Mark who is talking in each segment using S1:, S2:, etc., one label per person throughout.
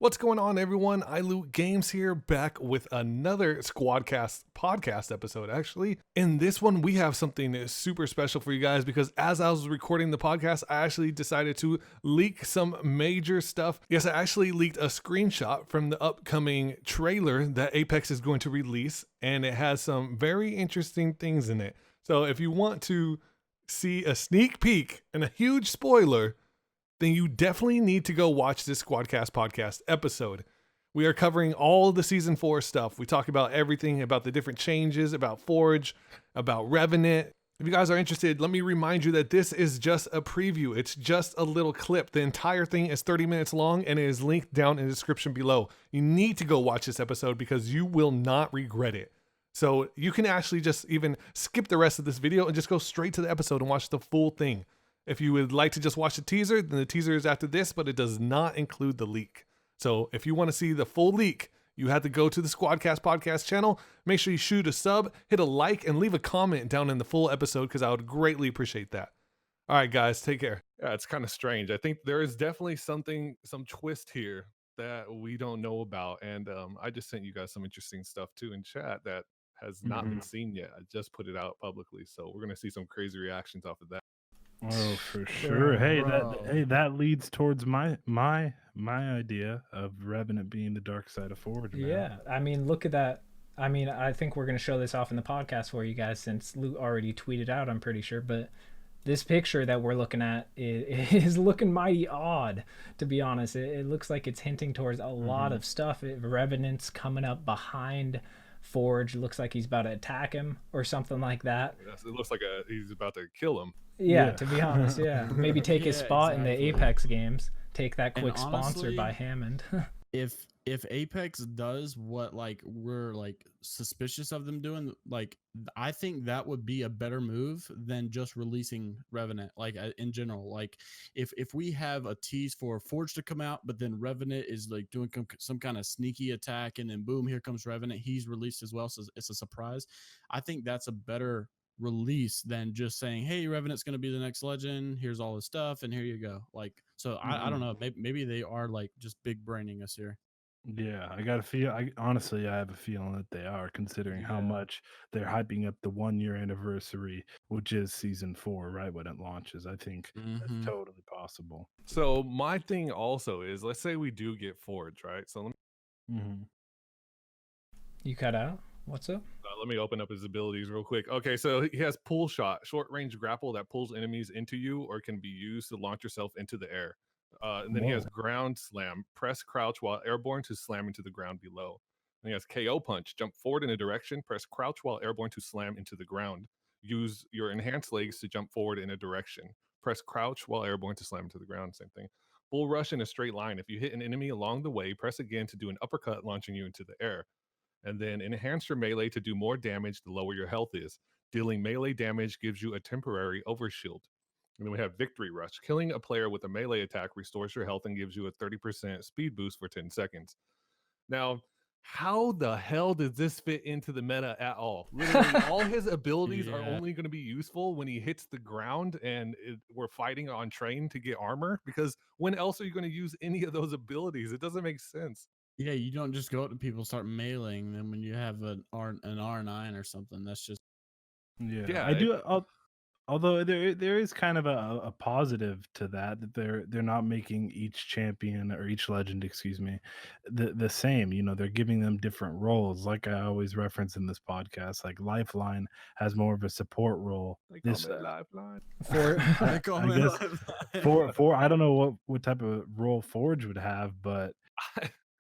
S1: What's going on, everyone? iLootGames here, back with another SquadCast podcast episode, actually. In this one, we have something super special for you guys because as I was recording the podcast, I actually decided to leak some major stuff. Yes, I actually leaked a screenshot from the upcoming trailer that Apex is going to release, and it has some very interesting things in it. So if you want to see a sneak peek and a huge spoiler, then you definitely need to go watch this SquadCast podcast episode. We are covering all the season 4 stuff. We talk about everything, about the different changes, about Forge, about Revenant. If you guys are interested, let me remind you that this is just a preview. It's just a little clip. The entire thing is 30 minutes long and it is linked down in the description below. You need to go watch this episode because you will not regret it. So you can actually just even skip the rest of this video and just go straight to the episode and watch the full thing. If you would like to just watch the teaser, then the teaser is after this, but it does not include the leak. So if you want to see the full leak, you have to go to the SquadCast podcast channel. Make sure you shoot a sub, hit a like, and leave a comment down in the full episode because I would greatly appreciate that. All right, guys, take care. Yeah, it's kind of strange. I think there is definitely some twist here that we don't know about. And I just sent you guys some interesting stuff too in chat that has not been seen yet. I just put it out publicly. So we're going to see some crazy reactions off of that.
S2: Oh, for sure. That leads towards my idea of Revenant being the dark side of Forge, man.
S3: Yeah, I mean, look at that. I mean, I think we're going to show this off in the podcast for you guys since Luke already tweeted out, I'm pretty sure. But this picture that we're looking at is looking mighty odd, to be honest. It looks like it's hinting towards a lot of stuff. Revenant's coming up behind Forge. Looks like he's about to attack him or something like that.
S1: Yes, it looks like he's about to kill him.
S3: Yeah, to be honest, yeah. Maybe take his spot in the Apex games. Take that quick sponsor by Hammond.
S4: if Apex does what like we're like suspicious of them doing, like I think that would be a better move than just releasing Revenant. Like in general, like if we have a tease for Forge to come out, but then Revenant is like doing some kind of sneaky attack, and then boom, here comes Revenant. He's released as well, so it's a surprise. I think that's a better release than just saying, hey, Revenant's going to be the next legend, here's all his stuff, and here you go. Like, so I don't know, maybe they are like just big braining us here.
S2: Yeah, I got a feel. Honestly, I have a feeling that they are, considering how much they're hyping up the 1-year anniversary, which is season 4, right when it launches. I think that's totally possible.
S1: So my thing also is, let's say we do get Forge, right? So
S3: You cut out? What's up?
S1: Let me open up his abilities real quick. Okay, so he has pull shot, short range grapple that pulls enemies into you or can be used to launch yourself into the air. And then he has ground slam, press crouch while airborne to slam into the ground below. And he has KO punch, jump forward in a direction, press crouch while airborne to slam into the ground. Use your enhanced legs to jump forward in a direction. Press crouch while airborne to slam into the ground. Same thing. Bull rush in a straight line. If you hit an enemy along the way, press again to do an uppercut, launching you into the air. And then enhance your melee to do more damage the lower your health is. Dealing melee damage gives you a temporary overshield. And then we have Victory Rush. Killing a player with a melee attack restores your health and gives you a 30% speed boost for 10 seconds. Now, how the hell does this fit into the meta at all? Literally, all his abilities are only going to be useful when he hits the ground and we're fighting on train to get armor, because when else are you going to use any of those abilities? It doesn't make sense.
S4: Yeah, you don't just go up to people, start meleeing them when you have an R9 or something. That's just
S2: I do. Although there is kind of a positive to that they're not making each champion or each legend, excuse me, the same. You know, they're giving them different roles. Like I always reference in this podcast, like Lifeline has more of a support role. This
S1: Lifeline.
S2: I guess for I don't know what type of role Forge would have, but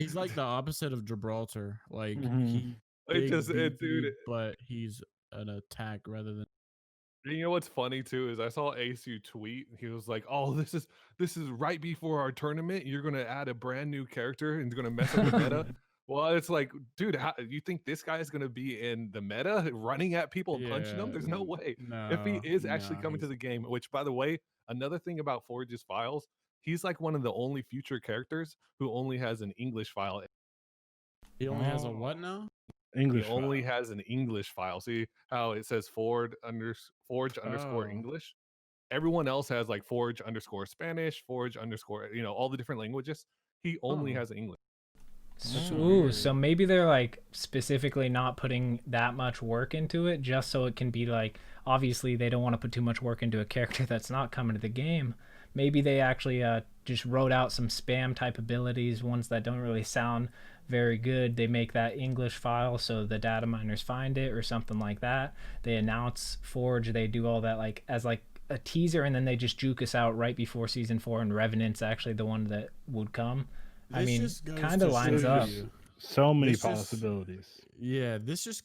S4: he's like the opposite of Gibraltar. Like
S1: dude,
S4: but he's an attack rather than.
S1: You know what's funny too is I saw ASU tweet. He was like, "Oh, this is right before our tournament. You're gonna add a brand new character and it's gonna mess up the meta." Well, it's like, dude, you think this guy is gonna be in the meta, running at people and punching them? There's no way. If he is actually coming to the game, which, by the way, another thing about Forge's files, he's like one of the only future characters who only has an English file.
S4: He only has a what now?
S2: English.
S1: He only has an English file. See how it says Forge underscore English? Everyone else has like Forge underscore Spanish, Forge underscore, all the different languages. He only has English.
S3: So maybe they're like specifically not putting that much work into it just so it can be like, obviously they don't want to put too much work into a character that's not coming to the game. Maybe they actually just wrote out some spam type abilities, ones that don't really sound very good. They make that English file so the data miners find it or something like that. They announce Forge, they do all that like as like a teaser, and then they just juke us out right before season 4, and Revenant's actually the one that would come. I mean, kind of lines up.
S2: So many possibilities.
S4: Yeah, this just goes